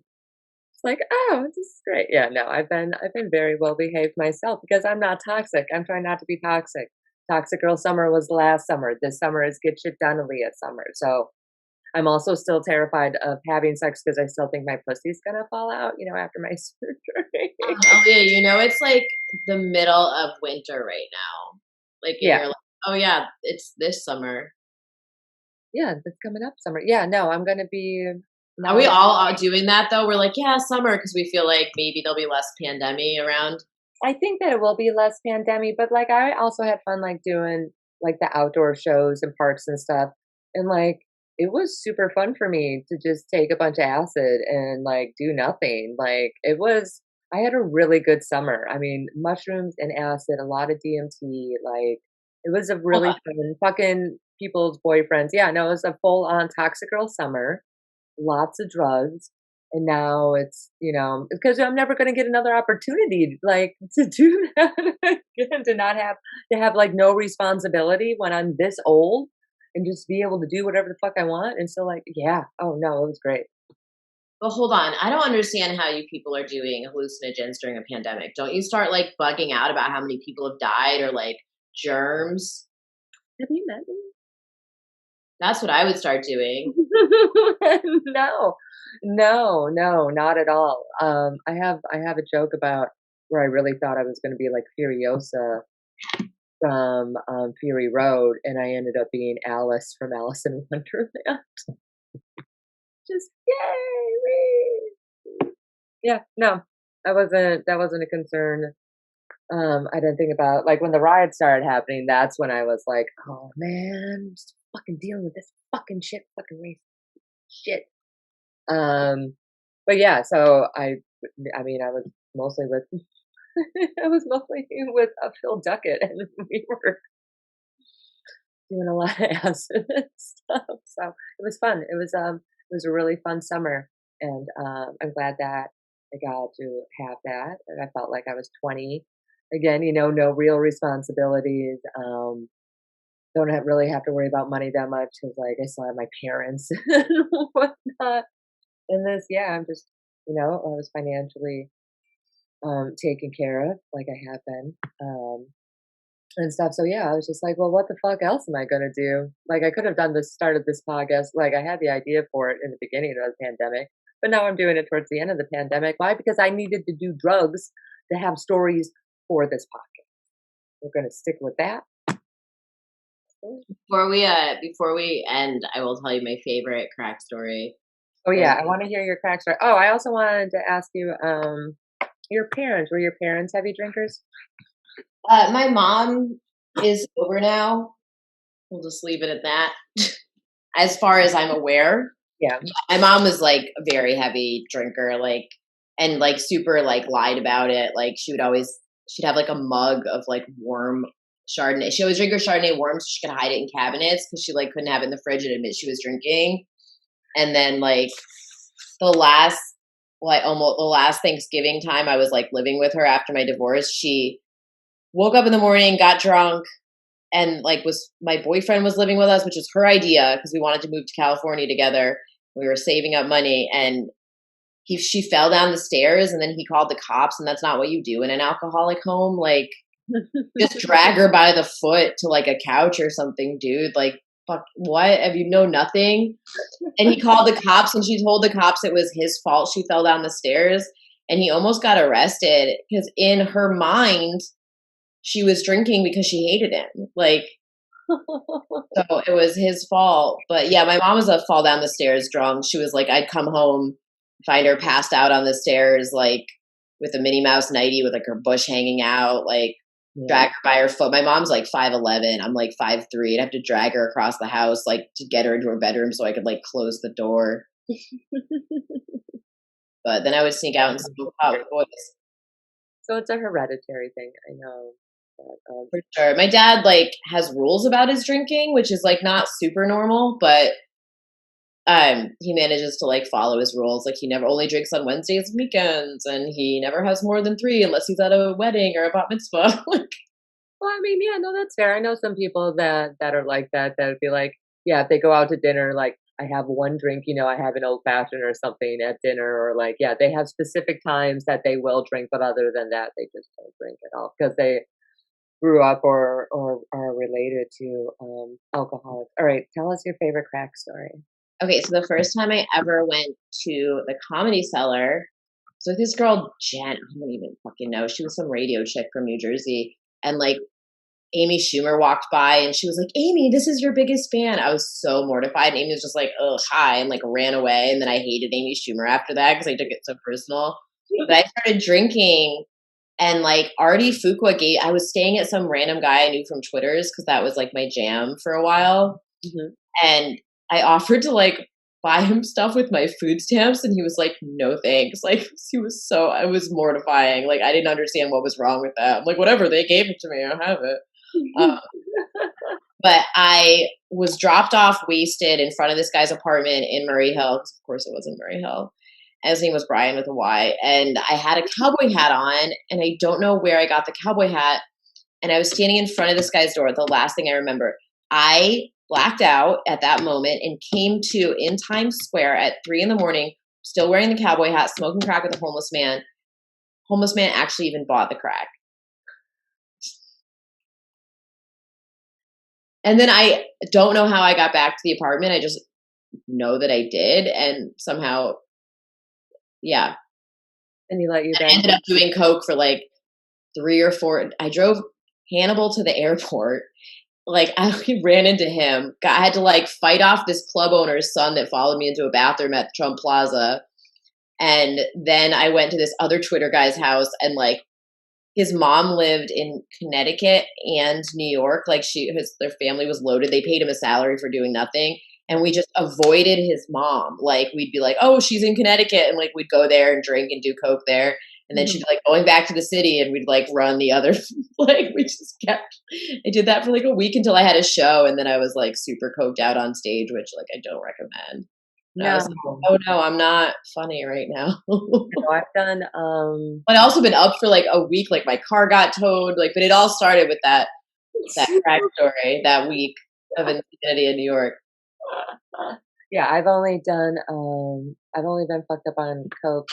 It's like, "Oh, this is great." Yeah, no, I've been very well behaved myself because I'm not toxic. I'm trying not to be toxic. Toxic Girl Summer was last summer. This summer is Get Shit Done Aaliyah summer. So I'm also still terrified of having sex because I still think my pussy's gonna fall out, after my surgery. Oh yeah, it's like the middle of winter right now. Like, and Yeah, you're like, oh yeah, it's this summer. yeah, that's coming up summer. Yeah, no, I'm gonna be Are now. we all doing that though? We're like, yeah, summer, because we feel like maybe there'll be less pandemic around. I think that it will be less pandemic, but like I also had fun like doing like the outdoor shows and parks and stuff. And like it was super fun for me to just take a bunch of acid and like do nothing. Like I had a really good summer. I mean, mushrooms and acid, a lot of DMT, like it was a Hold really on. fun fucking people's boyfriends. Yeah, no, it was a full on toxic girl summer, lots of drugs. And now it's, because I'm never going to get another opportunity like to do that again, to have like no responsibility when I'm this old and just be able to do whatever the fuck I want. And so like, yeah, oh no, it was great. But hold on, I don't understand how you people are doing hallucinogens during a pandemic. Don't you start like bugging out about how many people have died or like germs? Have you met me? That's what I would start doing. No, no, no, not at all. I have a joke about where I really thought I was going to be like Furiosa from Fury Road, and I ended up being Alice from Alice in Wonderland. Just yay! Whee! Yeah, no, that wasn't a concern. I didn't think about like when the riots started happening. That's when I was like, oh man, just fucking dealing with this fucking shit, fucking race shit. Um, but yeah, so I mean, I was mostly with, I was mostly with Phil Duckett, and we were doing a lot of acid and stuff. So it was fun. It was a really fun summer, and I'm glad that I got to have that. And I felt like I was 20 again. No real responsibilities. Don't really have to worry about money that much because like I still have my parents and whatnot. And this, yeah, I'm just, I was financially taken care of, like I have been. And stuff. So yeah, I was just like, well, what the fuck else am I gonna do? Like I could have started this podcast, like I had the idea for it in the beginning of the pandemic, but now I'm doing it towards the end of the pandemic. Why? Because I needed to do drugs to have stories for this podcast. We're gonna stick with that. Before we end, I will tell you my favorite crack story. Oh yeah, There's I want to hear your crack story. Oh, I also wanted to ask you, your parents, were your parents heavy drinkers? my mom is sober now. We'll just leave it at that. As far as I'm aware, Yeah. my mom was like a very heavy drinker, like, and like super like lied about it. Like she'd have like a mug of like warm Chardonnay. She always drink her Chardonnay warm so she could hide it in cabinets because she like couldn't have it in the fridge and admit she was drinking. And then like the last almost the last Thanksgiving time I was like living with her after my divorce, she woke up in the morning, got drunk, and like was my boyfriend was living with us, which was her idea because we wanted to move to California together. We were saving up money, and she fell down the stairs, and then he called the cops, and that's not what you do in an alcoholic home. Like, just drag her by the foot to like a couch or something, dude. Like, fuck, what? Have you know nothing? And he called the cops, and she told the cops it was his fault she fell down the stairs, and he almost got arrested because in her mind she was drinking because she hated him. Like, so it was his fault. But yeah, my mom was a fall down the stairs drunk. She was like, I'd come home, find her passed out on the stairs, like with a Minnie Mouse nightie with like her bush hanging out, like drag her by her foot. My mom's like 5'11". I'm like 5'3". I'd have to drag her across the house, like to get her into her bedroom so I could like close the door. But then I would sneak out and smoke pot with boys. So it's a hereditary thing. I know. For sure. My dad like has rules about his drinking, which is like not super normal, but he manages to like follow his rules. Like he never only drinks on Wednesdays and weekends, and he never has more than 3 unless he's at a wedding or a bat mitzvah. Like, Well, I mean, yeah, no, that's fair. I know some people that are like that. That would be like, yeah, if they go out to dinner, like I have one drink, I have an old fashioned or something at dinner, or like, yeah, they have specific times that they will drink, but other than that, they just don't drink at all because they grew up or are related to alcoholics. All right, tell us your favorite crack story. okay, so the first time I ever went to the Comedy Cellar, so this girl Jen, I don't even fucking know. She was some radio chick from New Jersey, and like Amy Schumer walked by and she was like, Amy, this is your biggest fan. I was so mortified. And Amy was just like, oh, hi, and like ran away. And then I hated Amy Schumer after that because I took it so personal. But I started drinking, and like Artie Fuqua I was staying at some random guy I knew from Twitter's because that was like my jam for a while. Mhm. And I offered to like buy him stuff with my food stamps, and he was like, no thanks. Like, I was mortifying. Like, I didn't understand what was wrong with that. I'm like, whatever, they gave it to me, I have it. Um, but I was dropped off wasted in front of this guy's apartment in Murray Hill, because of course it was in Murray Hill. And his name was Brian with a Y. And I had a cowboy hat on, and I don't know where I got the cowboy hat. And I was standing in front of this guy's door. The last thing I remember, I blacked out at that moment and came to in Times Square at 3 a.m, still wearing the cowboy hat, smoking crack with a homeless man. Homeless man actually even bought the crack. And then I don't know how I got back to the apartment. I just know that I did. And somehow, yeah. And he let you I back. ended up doing coke for like 3 or 4. I drove Hannibal to the airport. Like, I ran into him. I had to like fight off this club owner's son that followed me into a bathroom at Trump Plaza. And then I went to this other Twitter guy's house, and like his mom lived in Connecticut and New York. Like their family was loaded. They paid him a salary for doing nothing. And we just avoided his mom. Like, we'd be like, oh, she's in Connecticut. And like, we'd go there and drink and do coke there. And then she'd be like going back to the city, and we'd like run the other, like we just kept, I did that for like a week until I had a show. And then I was like super coked out on stage, which like I don't recommend. And I No, was like, oh no, I'm not funny right now. no, I've done. But I also been up for like a week. Like my car got towed. Like, but it all started with that crack story that week of insanity in New York. Yeah, I've only been fucked up on coke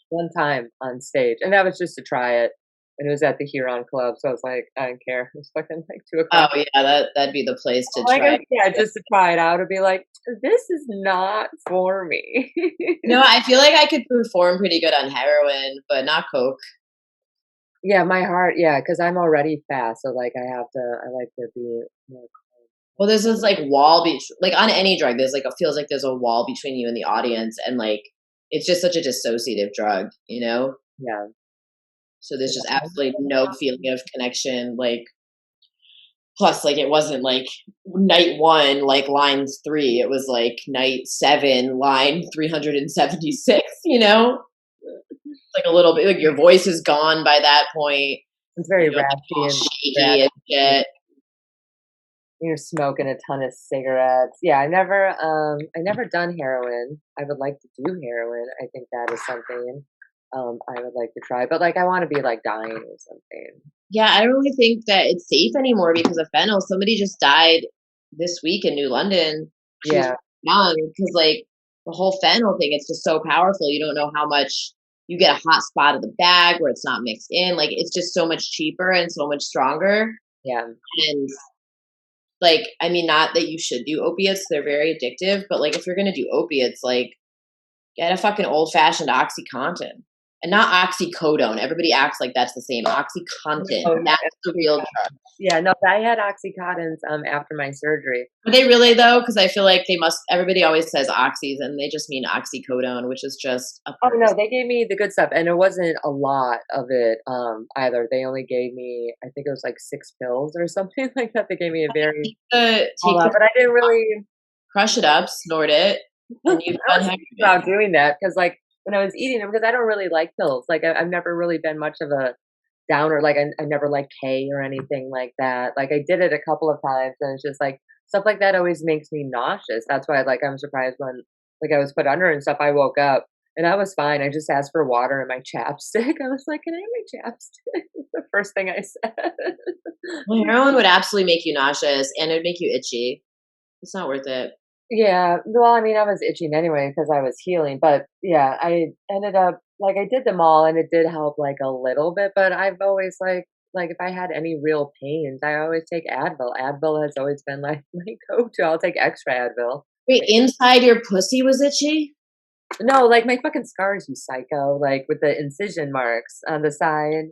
one time on stage, and that was just to try it. And it was at the Huron Club, so I was like, I don't care. It was fucking like 2 o'clock. Oh yeah, that'd be the place to Like, try. yeah, just to try it out and be like, this is not for me. No, I feel like I could perform pretty good on heroin, but not coke. Yeah, my heart, yeah, because I'm already fast, so like I like to be more calm. Well, there's this like wall like on any drug. There's like feels like there's a wall between you and the audience, and like it's just such a dissociative drug, you know. Yeah. So there's just absolutely no feeling of connection. Like, plus, like it wasn't like night 1, like line 3. It was like night 7, line 376. You know, like a little bit. Like your voice is gone by that point. It's very You know, raspy and shaky and shit. you're smoking a ton of cigarettes. Yeah, I never done heroin. I would like to do heroin. I think that is something I would like to try. But like I want to be like dying or something. Yeah, I don't really think that it's safe anymore because of fentanyl. Somebody just died this week in New London. She was Yeah, young because, like, the whole fentanyl thing, it's just so powerful. You don't know how much you get a hot spot of the bag where it's not mixed in. Like, it's just so much cheaper and so much stronger. yeah. And, like, I mean, not that you should do opiates, they're very addictive, but, like, if you're gonna do opiates, like, get a fucking old fashioned OxyContin and not oxycodone. Everybody acts like that's the same. OxyContin, Oh, that's the yeah. real drug. Yeah, no, I had Oxycontins, after my surgery. Are they really though? Because I feel like they must. Everybody always says oxys, and they just mean oxycodone, which is just a Oh, person. no, they gave me the good stuff, and it wasn't a lot of it, either. They only gave me, I think it was like 6 pills or something like that. They gave me a very small Take amount, the but I didn't really crush it up, snort it, I and you've done was heck thinking of it. about doing that because, like, when I was eating them, because I don't really like pills, like, I've never really been much of a downer, like, I never liked K or anything like that. Like, I did it a couple of times, and it's just, like, stuff like that always makes me nauseous. That's why, like, I'm surprised when, like, I was put under and stuff, I woke up, and I was fine. I just asked for water and my chapstick. I was like, "Can I have my chapstick?" The first thing I said. Well, heroin would absolutely make you nauseous, and it'd make you itchy. It's not worth it. Yeah, well, I mean, I was itching anyway because I was healing, but yeah, I ended up like I did them all and it did help like a little bit, but I've always like if I had any real pains, I always take Advil. Advil has always been like my go-to. I'll take extra Advil. Wait, inside your pussy was itchy? No, like my fucking scars, you psycho, like with the incision marks on the side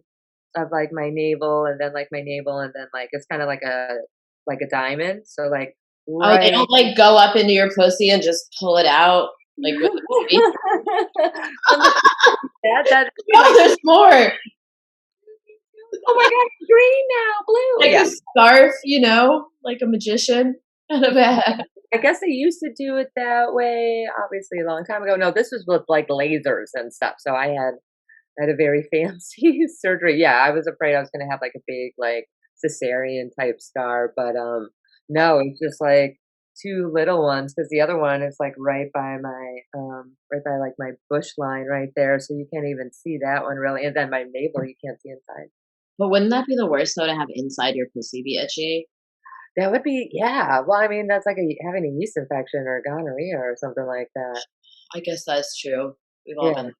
of like my navel and then like my navel and then like it's kind of like a diamond. So like Oh, they right don't like go up into your pussy and just pull it out like with a baby. on the that Oh, like, there's more. "Oh my god, it's green now, blue." Like Yeah. a scarf, like a magician out of a hat. I guess they used to do it that way, obviously, a long time ago. No, this was with, like, lasers and stuff, so I had a very fancy surgery. Yeah, I was afraid I was gonna have, like, a big, like, cesarean type scar, but, no, it's just, like, 2 little ones because the other one is, like, right by, like, my bush line right there, so you can't even see that one really, and then my navel, you can't see inside. But wouldn't that be the worst though to have inside your pussy be itchy? That would be yeah, well, I mean, that's like having a yeast infection or gonorrhea or something like that. I guess that's true. We've all Yeah, been.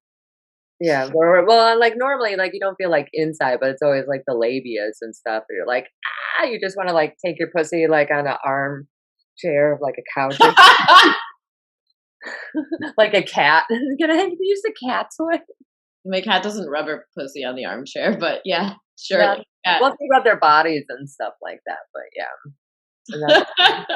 yeah, or well, like, normally, like, you don't feel, like, inside, but it's always, like, the labias and stuff, where you're like, "Ah," you just wanna, like, take your pussy, like, on a armchair of, like, a couch or like a cat. Can I use the cat toy? My cat doesn't rub her pussy on the armchair, but yeah, sure. No. Like a Well, they rub their bodies and stuff like that, but yeah, and that's cat.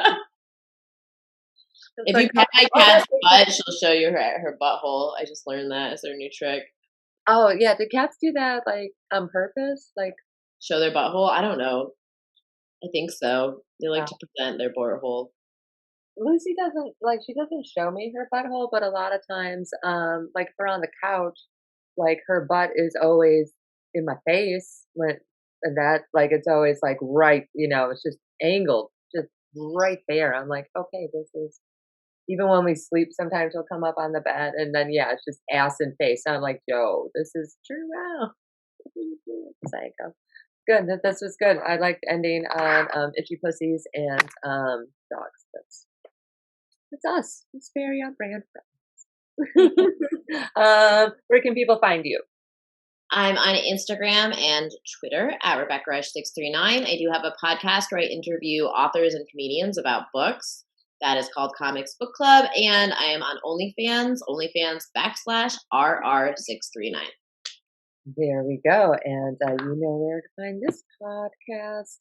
it's If you like, pet my oh, cat's that's butt, she'll show you her butthole. I just learned that as their new trick. oh, yeah, do cats do that, like, on purpose? Like Show their butthole? I don't know. I think so. They like uh to present their butthole. Lucy doesn't like, she doesn't show me her butthole, but a lot of times, like, if we're on the couch, like, her butt is always in my face when and that like, it's always, like, right, it's just angled, just right there. I'm like, "Okay, this is" even when we sleep, sometimes she'll come up on the bed, and then, yeah, it's just ass and face. I'm like, "Yo, this is true now." What are you doing? Psycho. Good, this was good. I liked ending on, itchy pussies and, dogs. That's us. It's very on brand for us. Where can people find you? I'm on Instagram and Twitter at RebeccaRush639. I do have a podcast where I interview authors and comedians about books. That is called Comics Book Club. And I am on OnlyFans/RR639. There we go, and, you know where to find this podcast,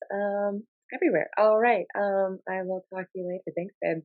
everywhere. Alright, I will talk to you later. Thanks, babe.